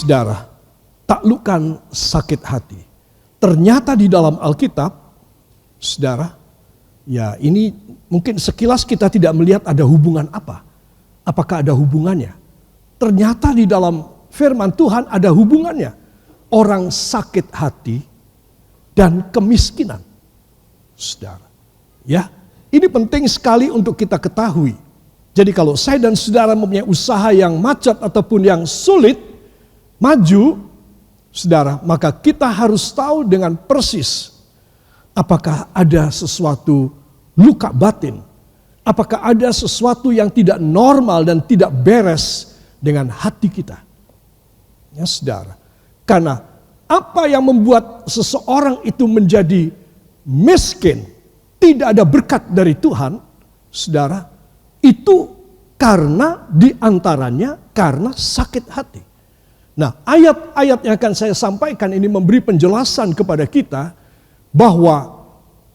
saudara, taklukkan sakit hati. Ternyata di dalam Alkitab, saudara, ya ini mungkin sekilas kita tidak melihat ada hubungan apa. Apakah ada hubungannya? Ternyata di dalam firman Tuhan ada hubungannya. Orang sakit hati dan kemiskinan. Saudara, ya, ini penting sekali untuk kita ketahui. Jadi kalau saya dan saudara mempunyai usaha yang macet ataupun yang sulit maju, saudara, maka kita harus tahu dengan persis apakah ada sesuatu luka batin, apakah ada sesuatu yang tidak normal dan tidak beres dengan hati kita. Ya saudara, karena apa yang membuat seseorang itu menjadi miskin, tidak ada berkat dari Tuhan, saudara, itu karena diantaranya karena sakit hati. Nah, ayat-ayat yang akan saya sampaikan ini memberi penjelasan kepada kita bahwa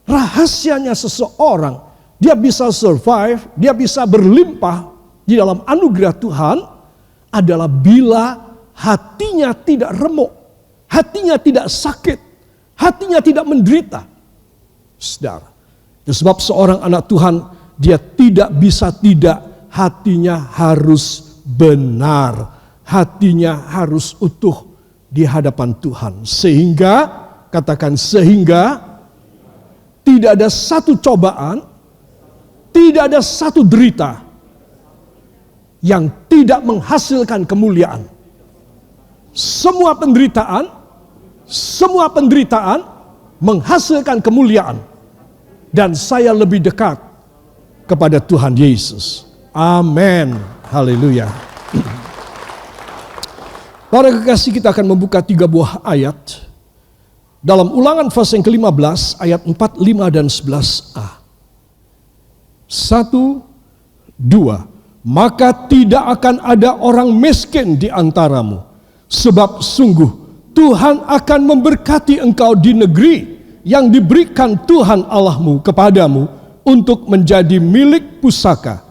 rahasianya seseorang, dia bisa survive, dia bisa berlimpah di dalam anugerah Tuhan adalah bila hatinya tidak remuk, hatinya tidak sakit, hatinya tidak menderita. Saudara, sebab seorang anak Tuhan, dia tidak bisa tidak, hatinya harus benar, hatinya harus utuh di hadapan Tuhan. Sehingga, katakan sehingga, tidak ada satu cobaan, tidak ada satu derita yang tidak menghasilkan kemuliaan. Semua penderitaan menghasilkan kemuliaan. Dan saya lebih dekat kepada Tuhan Yesus. Amin. Haleluya. Para kekasih, kita akan membuka 3 buah ayat. Dalam Ulangan pasal yang ke-15 ayat 4, 5 dan 11a. 1, 2. Maka tidak akan ada orang miskin di antaramu. Sebab sungguh Tuhan akan memberkati engkau di negeri yang diberikan Tuhan Allahmu kepadamu untuk menjadi milik pusaka.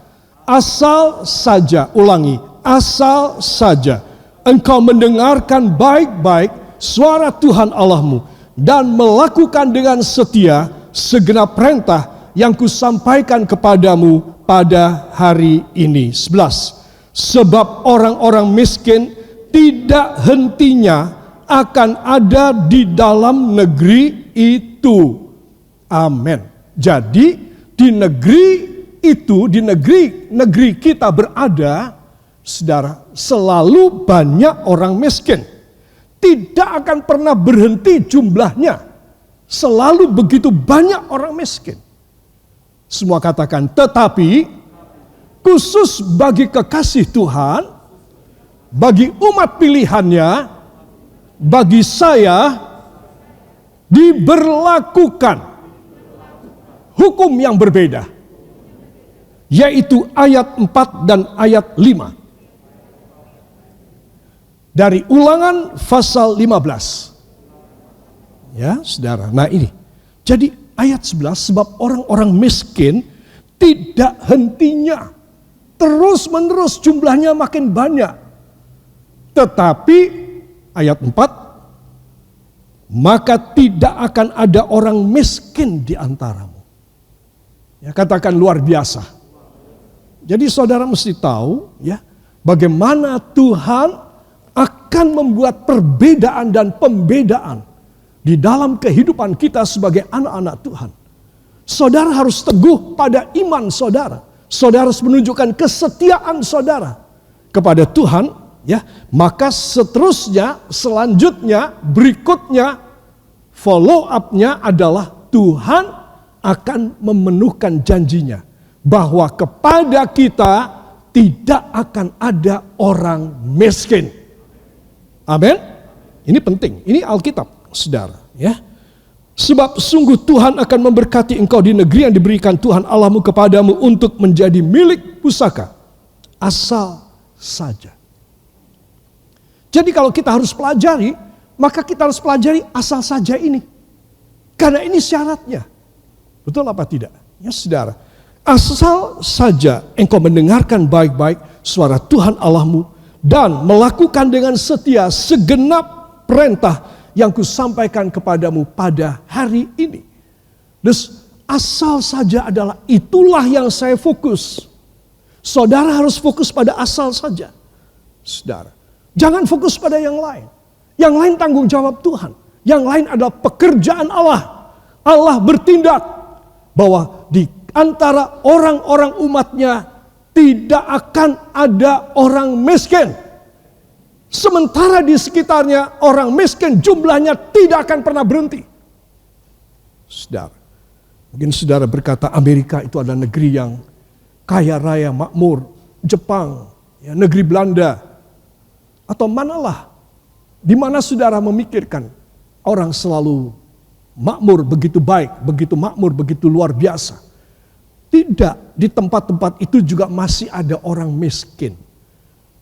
Asal saja, ulangi, asal saja engkau mendengarkan baik-baik suara Tuhan Allahmu dan melakukan dengan setia segenap perintah yang kusampaikan kepadamu pada hari ini. 11. Sebab orang-orang miskin tidak hentinya akan ada di dalam negeri itu. Amin. Jadi di negeri itu, di negeri kita berada, saudara, selalu banyak orang miskin. Tidak akan pernah berhenti jumlahnya. Selalu begitu banyak orang miskin. Semua katakan, tetapi khusus bagi kekasih Tuhan, bagi umat pilihannya, bagi saya diberlakukan hukum yang berbeda, yaitu ayat 4 dan ayat 5 dari Ulangan pasal 15. Ya, saudara. Nah ini, jadi ayat 11, sebab orang-orang miskin tidak hentinya, terus menerus jumlahnya makin banyak. Tetapi ayat 4, maka tidak akan ada orang miskin di antaramu. Ya, katakan luar biasa. Jadi saudara mesti tahu ya, bagaimana Tuhan akan membuat perbedaan dan pembedaan di dalam kehidupan kita sebagai anak-anak Tuhan. Saudara harus teguh pada iman saudara. Saudara harus menunjukkan kesetiaan saudara kepada Tuhan. Ya, maka seterusnya, selanjutnya, berikutnya, follow up-nya adalah Tuhan akan memenuhkan janjinya bahwa kepada kita tidak akan ada orang miskin. Amin. Ini penting. Ini Alkitab, saudara. Ya. Sebab sungguh Tuhan akan memberkati engkau di negeri yang diberikan Tuhan Allahmu kepadamu untuk menjadi milik pusaka. Asal saja. Jadi kalau kita harus pelajari, maka kita harus pelajari asal saja ini. Karena ini syaratnya. Betul apa tidak? Ya saudara. Asal saja engkau mendengarkan baik-baik suara Tuhan Allahmu, dan melakukan dengan setia segenap perintah yang kusampaikan kepadamu pada hari ini. Terus asal saja adalah itulah yang saya fokus. Saudara harus fokus pada asal saja. Saudara, jangan fokus pada yang lain. Yang lain tanggung jawab Tuhan. Yang lain adalah pekerjaan Allah. Allah bertindak bahwa di antara orang-orang umatnya tidak akan ada orang miskin. Sementara di sekitarnya orang miskin jumlahnya tidak akan pernah berhenti. Saudara, mungkin saudara berkata Amerika itu adalah negeri yang kaya raya, makmur. Jepang, ya, negeri Belanda. Atau manalah, di mana saudara memikirkan orang selalu makmur, begitu baik, begitu makmur, begitu luar biasa. Tidak, di tempat-tempat itu juga masih ada orang miskin.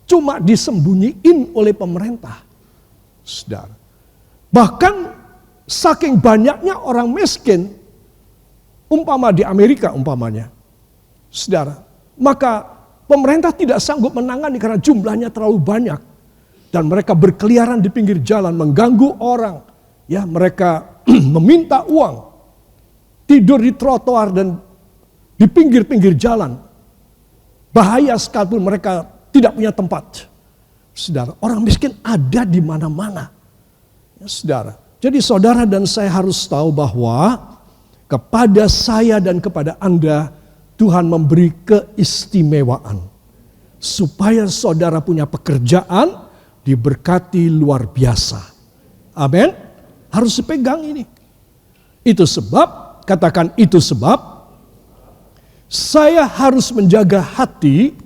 Cuma disembunyiin oleh pemerintah. Saudara. Bahkan saking banyaknya orang miskin, umpama di Amerika umpamanya. Saudara, maka pemerintah tidak sanggup menangani karena jumlahnya terlalu banyak. Dan mereka berkeliaran di pinggir jalan, mengganggu orang. Ya, mereka meminta uang, tidur di trotoar dan di pinggir-pinggir jalan. Bahaya sekalipun mereka tidak punya tempat. Saudara, orang miskin ada di mana-mana. Ya, saudara. Jadi saudara dan saya harus tahu bahwa kepada saya dan kepada Anda, Tuhan memberi keistimewaan. Supaya saudara punya pekerjaan, diberkati luar biasa. Amin. Harus dipegang ini. Itu sebab, katakan itu sebab, saya harus menjaga hati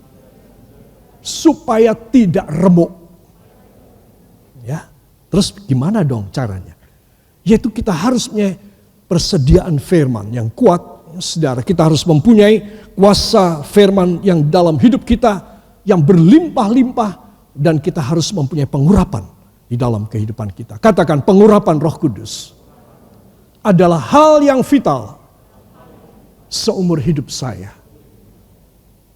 supaya tidak remuk. Ya, terus gimana dong caranya? Yaitu kita harus punya persediaan firman yang kuat. Saudara, kita harus mempunyai kuasa firman yang dalam hidup kita yang berlimpah-limpah. Dan kita harus mempunyai pengurapan di dalam kehidupan kita. Katakan pengurapan Roh Kudus adalah hal yang vital seumur hidup saya.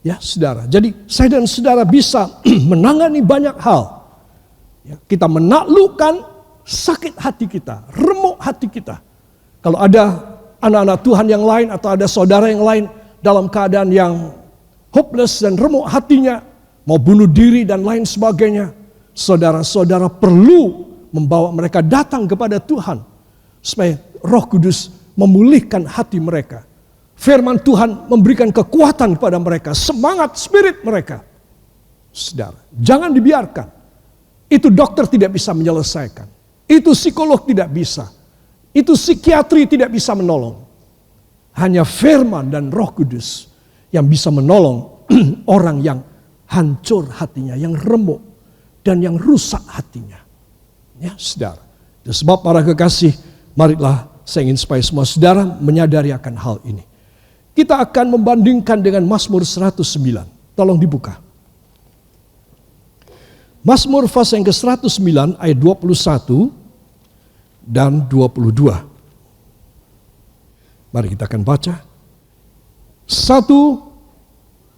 Ya, saudara. Jadi saya dan saudara bisa menangani banyak hal. Ya, kita menaklukkan sakit hati kita, remuk hati kita. Kalau ada anak-anak Tuhan yang lain atau ada saudara yang lain dalam keadaan yang hopeless dan remuk hatinya, mau bunuh diri dan lain sebagainya, saudara-saudara perlu membawa mereka datang kepada Tuhan supaya Roh Kudus memulihkan hati mereka. Firman Tuhan memberikan kekuatan kepada mereka, semangat spirit mereka. Saudara, jangan dibiarkan. Itu dokter tidak bisa menyelesaikan. Itu psikolog tidak bisa. Itu psikiatri tidak bisa menolong. Hanya firman dan Roh Kudus yang bisa menolong orang yang hancur hatinya, yang remuk dan yang rusak hatinya. Ya, saudara. Sebab para kekasih, marilah saya ingin supaya semua saudara menyadari akan hal ini. Kita akan membandingkan dengan Mazmur 109. Tolong dibuka. Mazmur pasal yang ke-109 ayat 21 dan 22. Mari kita akan baca. 1,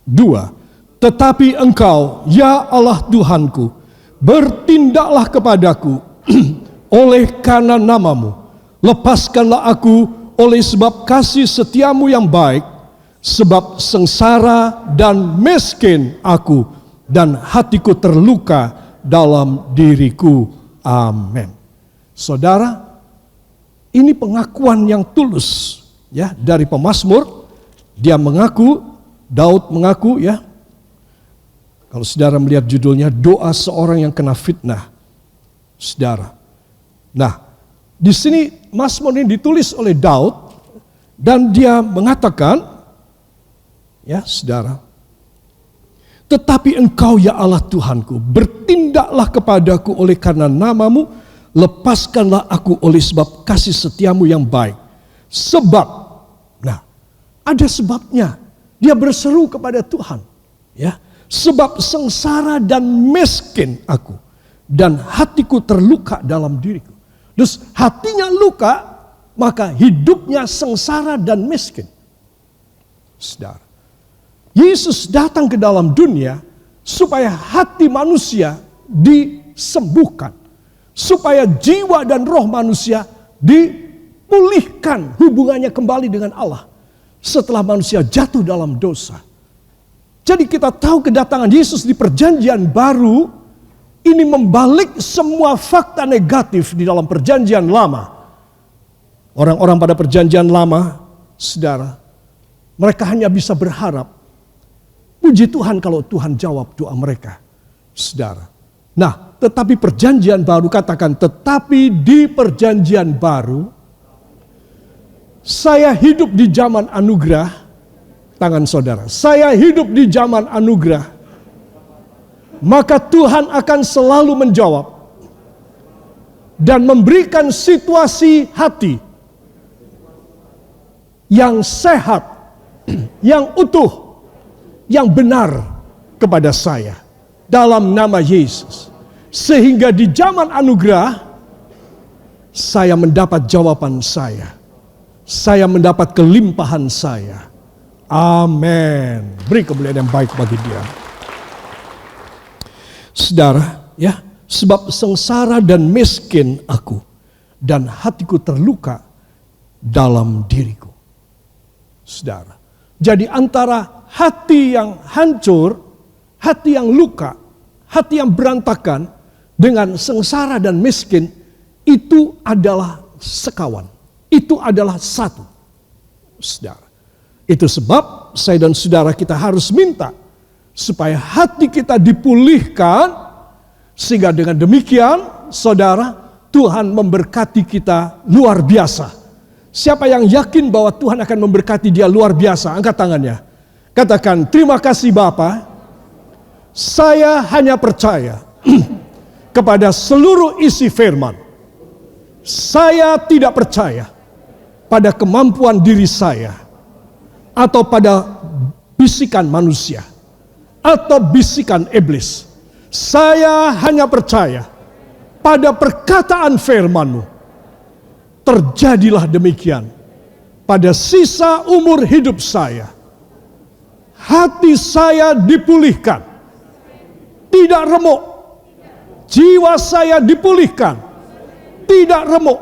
2. Tetapi engkau, ya Allah Tuhanku, bertindaklah kepadaku oleh karena namamu. Lepaskanlah aku oleh sebab kasih setiamu yang baik, sebab sengsara dan miskin aku, dan hatiku terluka dalam diriku. Amin. Saudara, ini pengakuan yang tulus ya dari pemazmur. Dia mengaku, Daud mengaku ya. Kalau saudara melihat judulnya, doa seorang yang kena fitnah. Saudara. Nah, di sini Mazmur ini ditulis oleh Daud dan dia mengatakan, ya saudara, tetapi engkau ya Allah Tuhanku, bertindaklah kepadaku oleh karena namamu, lepaskanlah aku oleh sebab kasih setiamu yang baik. Sebab, nah, ada sebabnya. Dia berseru kepada Tuhan, ya. Sebab sengsara dan miskin aku, dan hatiku terluka dalam diriku. Terus hatinya luka, maka hidupnya sengsara dan miskin. Saudara, Yesus datang ke dalam dunia supaya hati manusia disembuhkan, supaya jiwa dan roh manusia dipulihkan hubungannya kembali dengan Allah setelah manusia jatuh dalam dosa. Jadi kita tahu kedatangan Yesus di perjanjian baru ini membalik semua fakta negatif di dalam perjanjian lama. Orang-orang pada perjanjian lama, saudara, mereka hanya bisa berharap. Puji Tuhan kalau Tuhan jawab doa mereka, saudara. Nah, tetapi perjanjian baru, katakan, tetapi di perjanjian baru, saya hidup di zaman anugerah, tangan saudara, saya hidup di zaman anugerah, maka Tuhan akan selalu menjawab dan memberikan situasi hati yang sehat, yang utuh, yang benar kepada saya dalam nama Yesus. Sehingga di zaman anugerah saya mendapat jawaban saya mendapat kelimpahan saya. Amin. Beri kemuliaan yang baik bagi Dia. Saudara, ya, sebab sengsara dan miskin aku, dan hatiku terluka dalam diriku. Saudara, jadi antara hati yang hancur, hati yang luka, hati yang berantakan, dengan sengsara dan miskin, itu adalah sekawan. Itu adalah satu. Saudara, itu sebab saya dan saudara kita harus minta supaya hati kita dipulihkan, sehingga dengan demikian, saudara, Tuhan memberkati kita luar biasa. Siapa yang yakin bahwa Tuhan akan memberkati dia luar biasa? Angkat tangannya. Katakan, terima kasih Bapa, saya hanya percaya kepada seluruh isi firman. Saya tidak percaya pada kemampuan diri saya, atau pada bisikan manusia, atau bisikan iblis. Saya hanya percaya pada perkataan firman-Mu. Terjadilah demikian pada sisa umur hidup saya. Hati saya dipulihkan, tidak remuk. Jiwa saya dipulihkan, tidak remuk.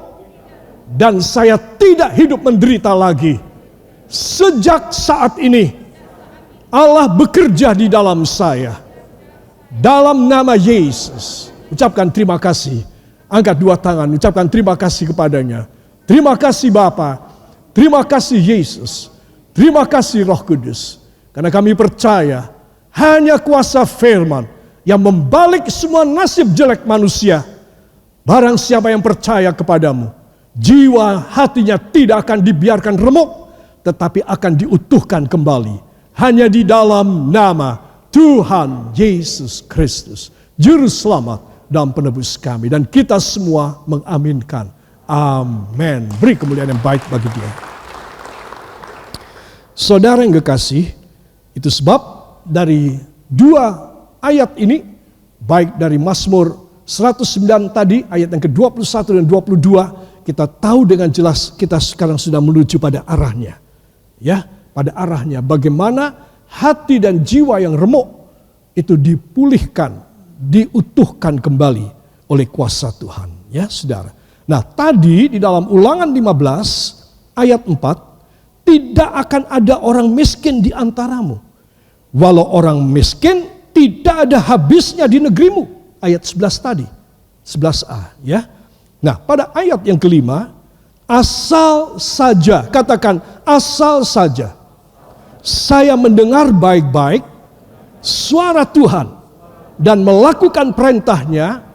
Dan saya tidak hidup menderita lagi. Sejak saat ini Allah bekerja di dalam saya. Dalam nama Yesus, ucapkan terima kasih. Angkat dua tangan, ucapkan terima kasih kepadanya. Terima kasih Bapa, terima kasih Yesus, terima kasih Roh Kudus. Karena kami percaya hanya kuasa firman yang membalik semua nasib jelek manusia. Barang siapa yang percaya kepadamu, jiwa hatinya tidak akan dibiarkan remuk, tetapi akan diutuhkan kembali. Hanya di dalam nama Tuhan Yesus Kristus, Juru Selamat dan Penebus kami. Dan kita semua mengaminkan. Amin. Beri kemuliaan yang baik bagi Dia. Saudara yang kekasih, itu sebab dari dua ayat ini, baik dari Mazmur 109 tadi, ayat yang ke-21 dan 22, kita tahu dengan jelas kita sekarang sudah menuju pada arahnya. Ya, pada arahnya bagaimana hati dan jiwa yang remuk itu dipulihkan, diutuhkan kembali oleh kuasa Tuhan. Ya, saudara. Nah, tadi di dalam Ulangan 15 ayat 4, tidak akan ada orang miskin di antaramu. Walau orang miskin tidak ada habisnya di negerimu. Ayat 11 tadi, 11a, ya. Nah, pada ayat yang kelima, asal saja, katakan asal saja saya mendengar baik-baik suara Tuhan dan melakukan perintahnya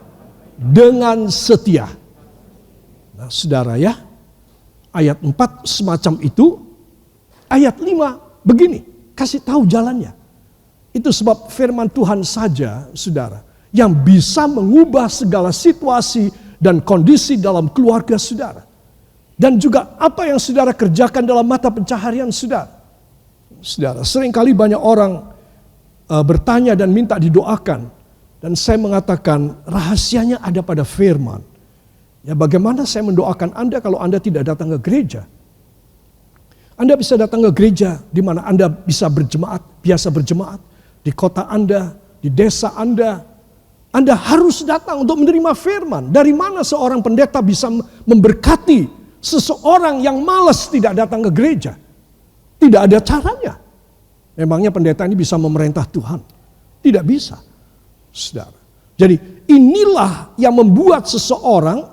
dengan setia. Nah, saudara ya, ayat 4 semacam itu, ayat 5 begini, kasih tahu jalannya. Itu sebab firman Tuhan saja, saudara, yang bisa mengubah segala situasi dan kondisi dalam keluarga saudara. Dan juga apa yang saudara kerjakan dalam mata pencaharian saudara. Saudara, seringkali banyak orang bertanya dan minta didoakan. Dan saya mengatakan rahasianya ada pada firman. Ya, bagaimana saya mendoakan Anda kalau Anda tidak datang ke gereja? Anda bisa datang ke gereja di mana Anda bisa berjemaat, biasa berjemaat. Di kota Anda, di desa Anda harus datang untuk menerima firman. Dari mana seorang pendeta bisa memberkati seseorang yang malas tidak datang ke gereja? Tidak ada caranya. Memangnya pendeta ini bisa memerintah Tuhan? Tidak bisa, saudara. Jadi inilah yang membuat seseorang,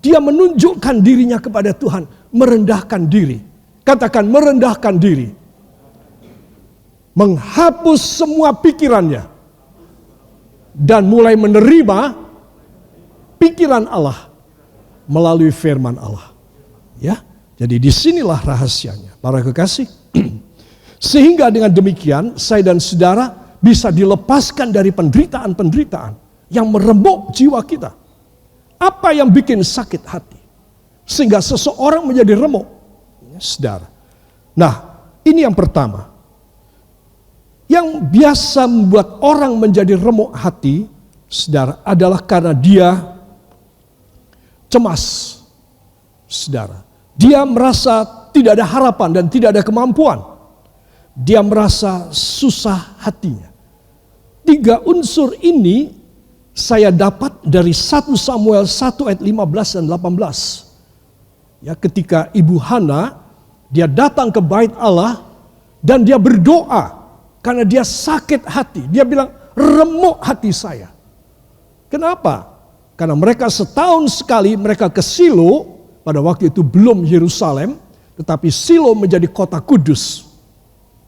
dia menunjukkan dirinya kepada Tuhan, merendahkan diri. Katakan merendahkan diri. Menghapus semua pikirannya. Dan mulai menerima pikiran Allah melalui firman Allah. Ya, jadi disinilah rahasianya, para kekasih. Sehingga dengan demikian saya dan saudara bisa dilepaskan dari penderitaan-penderitaan yang meremuk jiwa kita. Apa yang bikin sakit hati sehingga seseorang menjadi remuk, ya, saudara. Nah, ini yang pertama. Yang biasa membuat orang menjadi remuk hati, saudara, adalah karena dia cemas, saudara. Dia merasa tidak ada harapan dan tidak ada kemampuan. Dia merasa susah hatinya. 3 unsur ini saya dapat dari 1 Samuel 1 ayat 15 dan 18. Ya, ketika Ibu Hana, dia datang ke bait Allah dan dia berdoa. Karena dia sakit hati. Dia bilang, remuk hati saya. Kenapa? Karena mereka setahun sekali mereka ke Silo. Pada waktu itu belum Yerusalem. Tetapi Silo menjadi kota kudus.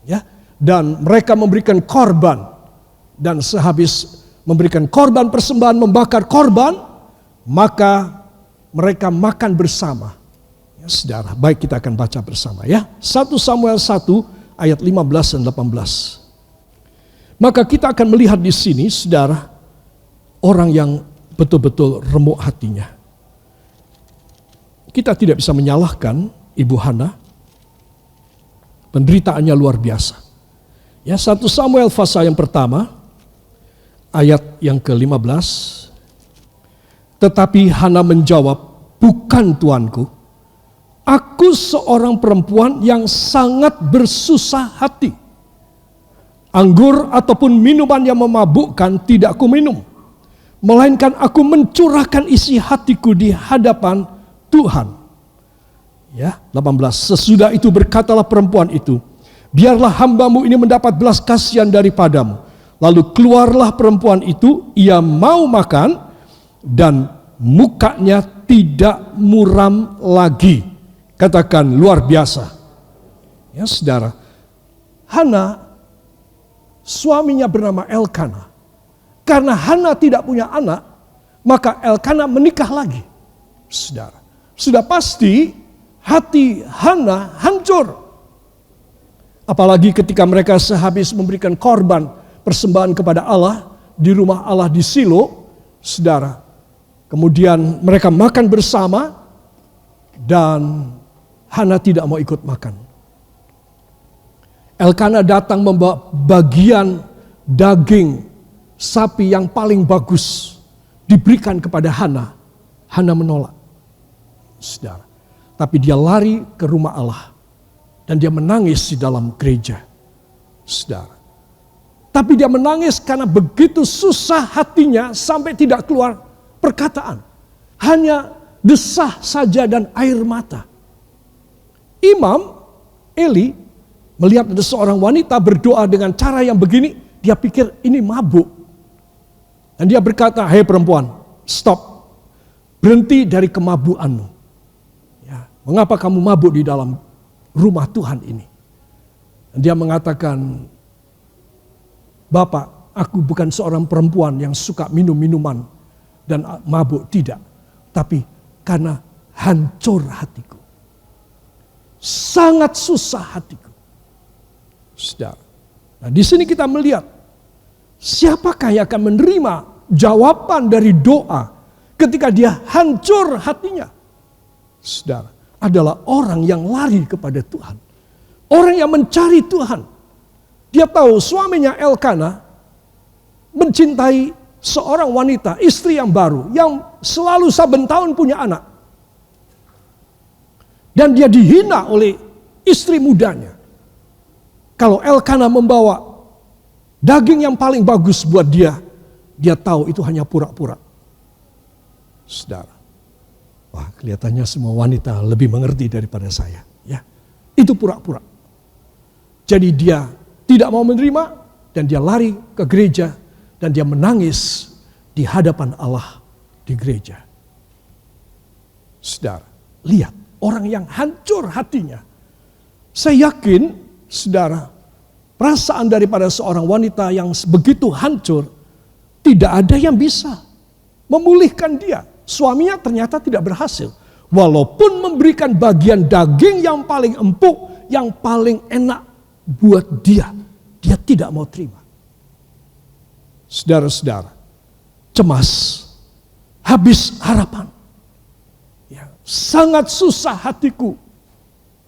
Ya, dan mereka memberikan korban. Dan sehabis memberikan korban persembahan, membakar korban, maka mereka makan bersama. Ya, saudara, baik kita akan baca bersama ya. 1 Samuel 1 ayat 15 dan 18. Maka kita akan melihat di sini, saudara, orang yang betul-betul remuk hatinya. Kita tidak bisa menyalahkan Ibu Hana. Penderitaannya luar biasa. Ya, 1 Samuel pasal yang pertama, ayat yang ke-15. Tetapi Hana menjawab, bukan tuanku. Aku seorang perempuan yang sangat bersusah hati. Anggur ataupun minuman yang memabukkan tidak aku minum. Melainkan aku mencurahkan isi hatiku di hadapan Tuhan. Ya, 18. Sesudah itu berkatalah perempuan itu, biarlah hambamu ini mendapat belas kasihan daripadamu. Lalu keluarlah perempuan itu, ia mau makan dan mukanya tidak muram lagi. Katakan luar biasa. Ya, saudara. Hana, suaminya bernama Elkana. Karena Hana tidak punya anak, maka Elkana menikah lagi. Saudara, sudah pasti hati Hana hancur. Apalagi ketika mereka sehabis memberikan korban persembahan kepada Allah di rumah Allah di Silo, saudara. Kemudian mereka makan bersama dan Hana tidak mau ikut makan. Elkana datang membawa bagian daging sapi yang paling bagus diberikan kepada Hana. Hana menolak, saudara. Tapi dia lari ke rumah Allah dan dia menangis di dalam gereja, saudara. Tapi dia menangis karena begitu susah hatinya sampai tidak keluar perkataan. Hanya desah saja dan air mata. Imam Eli melihat ada seorang wanita berdoa dengan cara yang begini, dia pikir ini mabuk. Dan dia berkata, hei perempuan, stop. Berhenti dari kemabukanmu. Ya, mengapa kamu mabuk di dalam rumah Tuhan ini? Dan dia mengatakan, Bapak, aku bukan seorang perempuan yang suka minum minuman dan mabuk, tidak. Tapi karena hancur hatiku. Sangat susah hatiku. Saudara. Nah, di sini kita melihat siapakah yang akan menerima jawaban dari doa ketika dia hancur hatinya. Saudara, adalah orang yang lari kepada Tuhan. Orang yang mencari Tuhan. Dia tahu suaminya Elkana mencintai seorang wanita, istri yang baru, yang selalu saben tahun punya anak. Dan dia dihina oleh istri mudanya. Kalau Elkana membawa Daging yang paling bagus buat dia, dia tahu itu hanya pura-pura. Saudara, wah kelihatannya semua wanita lebih mengerti daripada saya. Ya, itu pura-pura. Jadi dia tidak mau menerima dan dia lari ke gereja dan dia menangis di hadapan Allah di gereja. Saudara, lihat orang yang hancur hatinya. Saya yakin, saudara, perasaan daripada seorang wanita yang begitu hancur, tidak ada yang bisa memulihkan dia. Suaminya ternyata tidak berhasil. Walaupun memberikan bagian daging yang paling empuk, yang paling enak buat dia, dia tidak mau terima. Saudara-saudara, cemas, habis harapan. Ya, sangat susah hatiku.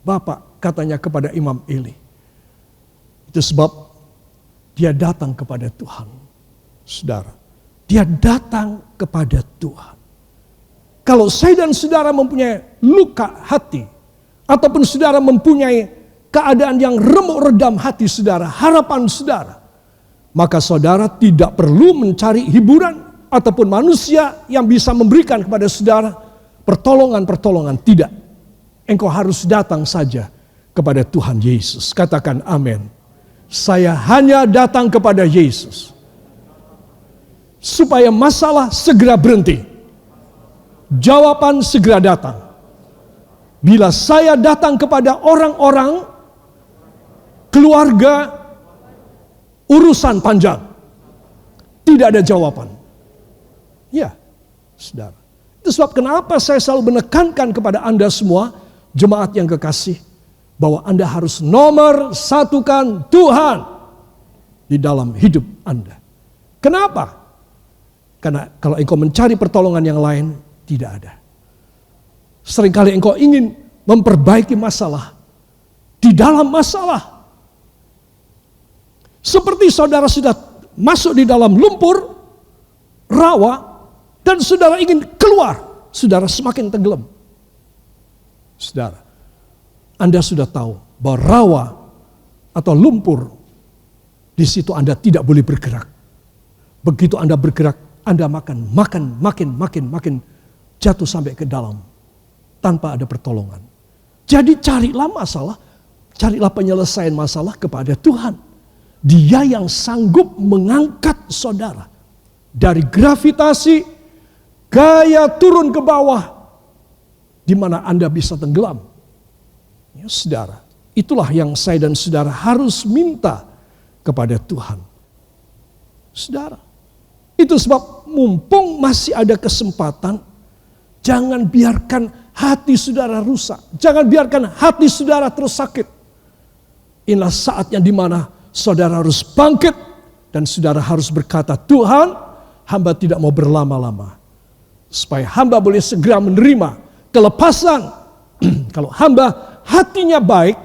Bapak katanya kepada Imam Eli. Itu sebab dia datang kepada Tuhan. Saudara, dia datang kepada Tuhan. Kalau saya dan saudara mempunyai luka hati, ataupun saudara mempunyai keadaan yang remuk redam hati saudara, harapan saudara, maka saudara tidak perlu mencari hiburan ataupun manusia yang bisa memberikan kepada saudara pertolongan-pertolongan. Tidak. Engkau harus datang saja kepada Tuhan Yesus. Katakan amin. Saya hanya datang kepada Yesus supaya masalah segera berhenti. Jawaban segera datang. Bila saya datang kepada orang-orang, keluarga, urusan panjang, tidak ada jawaban. Ya, saudara. Itu sebab kenapa saya selalu menekankan kepada Anda semua, jemaat yang kekasih, bahwa Anda harus nomor satukan Tuhan di dalam hidup Anda. Kenapa? Karena kalau engkau mencari pertolongan yang lain, tidak ada. Seringkali engkau ingin memperbaiki masalah di dalam masalah. Seperti saudara sudah masuk di dalam lumpur, rawa, dan saudara ingin keluar, saudara semakin tenggelam. Saudara, Anda sudah tahu bahwa rawa atau lumpur, di situ Anda tidak boleh bergerak. Begitu Anda bergerak, Anda makin jatuh sampai ke dalam tanpa ada pertolongan. Jadi carilah masalah, carilah penyelesaian masalah kepada Tuhan. Dia yang sanggup mengangkat saudara dari gravitasi, gaya turun ke bawah, di mana Anda bisa tenggelam. Ya, saudara, itulah yang saya dan saudara harus minta kepada Tuhan. Saudara, itu sebab mumpung masih ada kesempatan, jangan biarkan hati saudara rusak. Jangan biarkan hati saudara terus sakit. Inilah saatnya di mana saudara harus bangkit dan saudara harus berkata, Tuhan, hamba tidak mau berlama-lama. Supaya hamba boleh segera menerima kelepasan. Kalau hamba hatinya baik,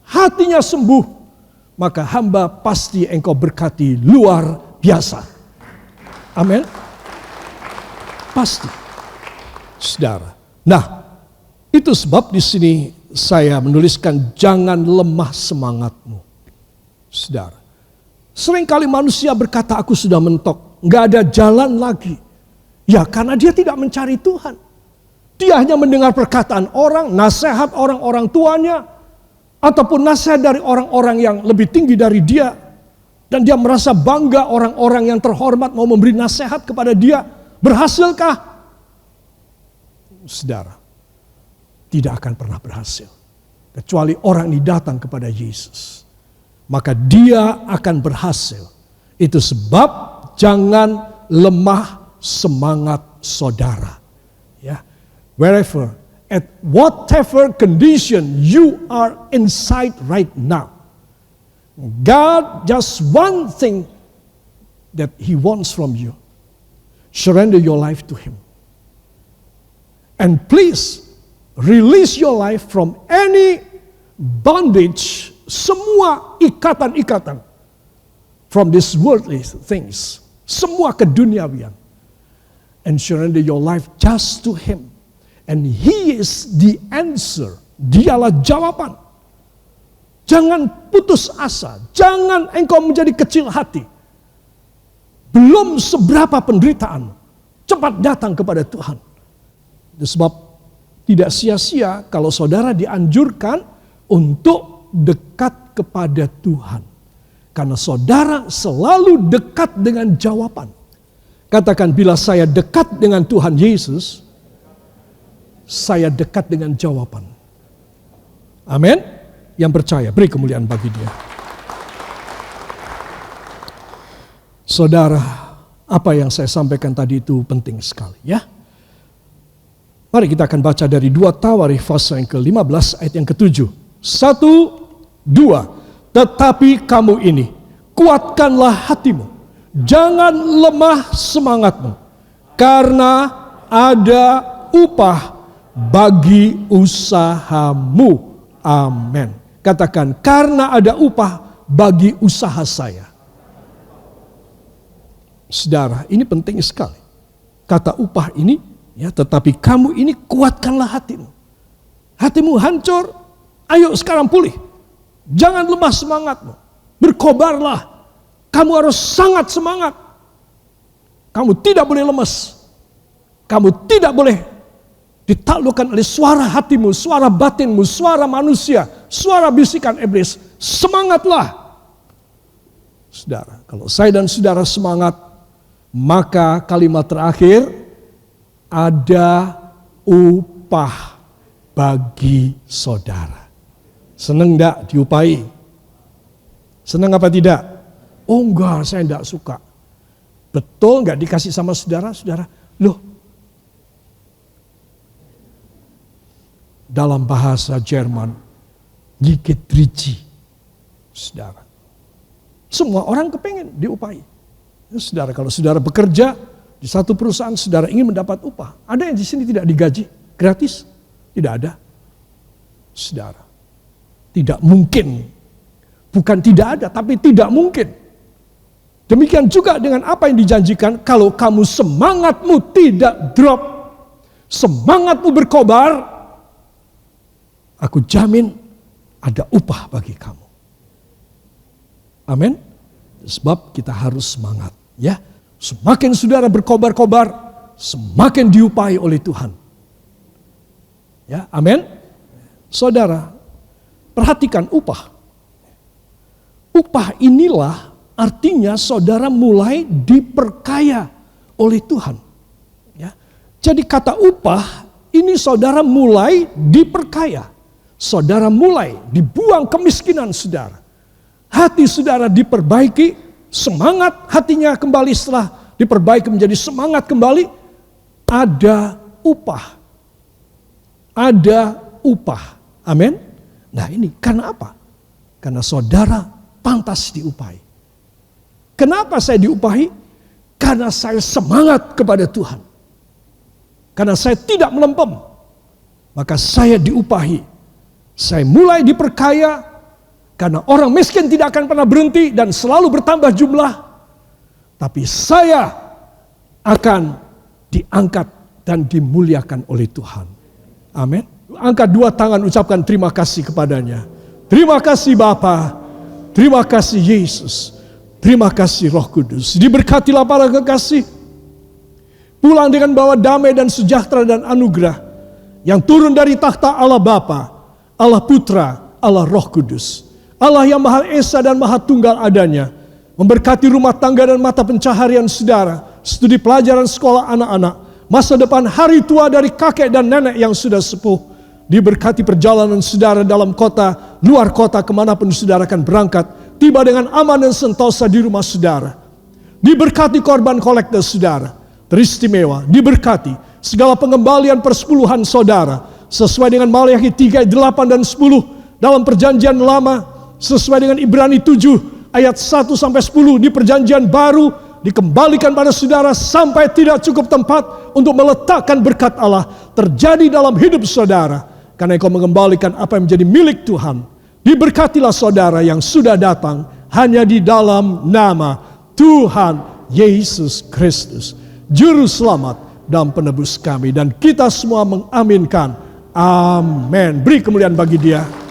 hatinya sembuh, maka hamba pasti engkau berkati luar biasa. Amin. Pasti. Saudara. Nah, itu sebab di sini saya menuliskan jangan lemah semangatmu. Saudara. Seringkali manusia berkata aku sudah mentok, nggak ada jalan lagi. Ya karena dia tidak mencari Tuhan. Dia hanya mendengar perkataan orang, nasihat orang-orang tuanya, ataupun nasihat dari orang-orang yang lebih tinggi dari dia. Dan dia merasa bangga orang-orang yang terhormat mau memberi nasihat kepada dia. Berhasilkah? Saudara, tidak akan pernah berhasil. Kecuali orang ini datang kepada Yesus. Maka dia akan berhasil. Itu sebab jangan lemah semangat saudara. Ya. Wherever, at whatever condition you are inside right now. God just one thing that He wants from you. Surrender your life to Him. And please release your life from any bondage, semua ikatan-ikatan from these worldly things, semua keduniawian. And surrender your life just to Him. And He is the answer. Dialah jawaban. Jangan putus asa. Jangan engkau menjadi kecil hati. Belum seberapa penderitaan, cepat datang kepada Tuhan. Sebab tidak sia-sia kalau saudara dianjurkan untuk dekat kepada Tuhan. Karena saudara selalu dekat dengan jawaban. Katakan, bila saya dekat dengan Tuhan Yesus, saya dekat dengan jawaban. Amin. Yang percaya, beri kemuliaan bagi Dia. Saudara, apa yang saya sampaikan tadi itu penting sekali ya. Mari kita akan baca dari 2 Tawarikh pasal yang ke-15 ayat yang ke-7. 1, 2. Tetapi kamu ini, kuatkanlah hatimu. Jangan lemah semangatmu. Karena ada upah bagi usahamu. Amin. Katakan, karena ada upah bagi usaha saya. Saudara, ini penting sekali. Kata upah ini, ya, tetapi kamu ini kuatkanlah hatimu. Hatimu hancur, ayo sekarang pulih. Jangan lemah semangatmu. Berkobarlah. Kamu harus sangat semangat. Kamu tidak boleh lemes. Kamu tidak boleh ditaklukkan oleh suara hatimu, suara batinmu, suara manusia, suara bisikan iblis. Semangatlah. Saudara, kalau saya dan saudara semangat, maka kalimat terakhir, ada upah bagi saudara. Senang enggak diupahi? Senang apa tidak? Oh enggak, saya enggak suka. Betul enggak dikasih sama saudara? Saudara, loh, dalam bahasa Jerman, gigit driji. Saudara, semua orang kepengen diupahi. Saudara, kalau saudara bekerja di satu perusahaan, saudara ingin mendapat upah. Ada yang di sini tidak digaji gratis? Tidak ada. Saudara, tidak mungkin. Bukan tidak ada, tapi tidak mungkin. Demikian juga dengan apa yang dijanjikan, kalau kamu semangatmu tidak drop, semangatmu berkobar, aku jamin ada upah bagi kamu. Amin. Sebab kita harus semangat, ya. Semakin saudara berkobar-kobar, semakin diupahi oleh Tuhan. Ya, amin. Saudara, perhatikan upah. Upah inilah artinya saudara mulai diperkaya oleh Tuhan. Ya. Jadi kata upah ini saudara mulai diperkaya. Saudara mulai dibuang kemiskinan saudara. Hati saudara diperbaiki, semangat hatinya kembali setelah diperbaiki menjadi semangat kembali. Ada upah. Ada upah. Amin. Nah ini karena apa? Karena saudara pantas diupahi. Kenapa saya diupahi? Karena saya semangat kepada Tuhan. Karena saya tidak melempem. Maka saya diupahi. Saya mulai diperkaya. Karena orang miskin tidak akan pernah berhenti dan selalu bertambah jumlah. Tapi saya akan diangkat dan dimuliakan oleh Tuhan. Amin. Angkat dua tangan, ucapkan terima kasih kepadanya. Terima kasih Bapa. Terima kasih Yesus. Terima kasih Roh Kudus. Diberkatilah para kekasih. Pulang dengan bawa damai dan sejahtera dan anugerah yang turun dari takhta Allah Bapa, Allah Putra, Allah Roh Kudus. Allah yang Maha Esa dan Maha Tunggal adanya. Memberkati rumah tangga dan mata pencaharian saudara. Studi pelajaran sekolah anak-anak. Masa depan hari tua dari kakek dan nenek yang sudah sepuh. Diberkati perjalanan saudara dalam kota, luar kota, kemanapun saudara akan berangkat. Tiba dengan aman dan sentosa di rumah saudara. Diberkati korban kolektor saudara. Teristimewa, diberkati segala pengembalian persepuluhan saudara. Sesuai dengan Maliaki 3 ayat 8 dan 10 dalam perjanjian lama. Sesuai dengan Ibrani 7 ayat 1 sampai 10 di perjanjian baru. Dikembalikan pada saudara sampai tidak cukup tempat untuk meletakkan berkat Allah terjadi dalam hidup saudara. Karena engkau mengembalikan apa yang menjadi milik Tuhan. Diberkatilah saudara yang sudah datang hanya di dalam nama Tuhan Yesus Kristus, Juru Selamat dan Penebus kami. Dan kita semua mengaminkan. Amin. Beri kemuliaan bagi Dia.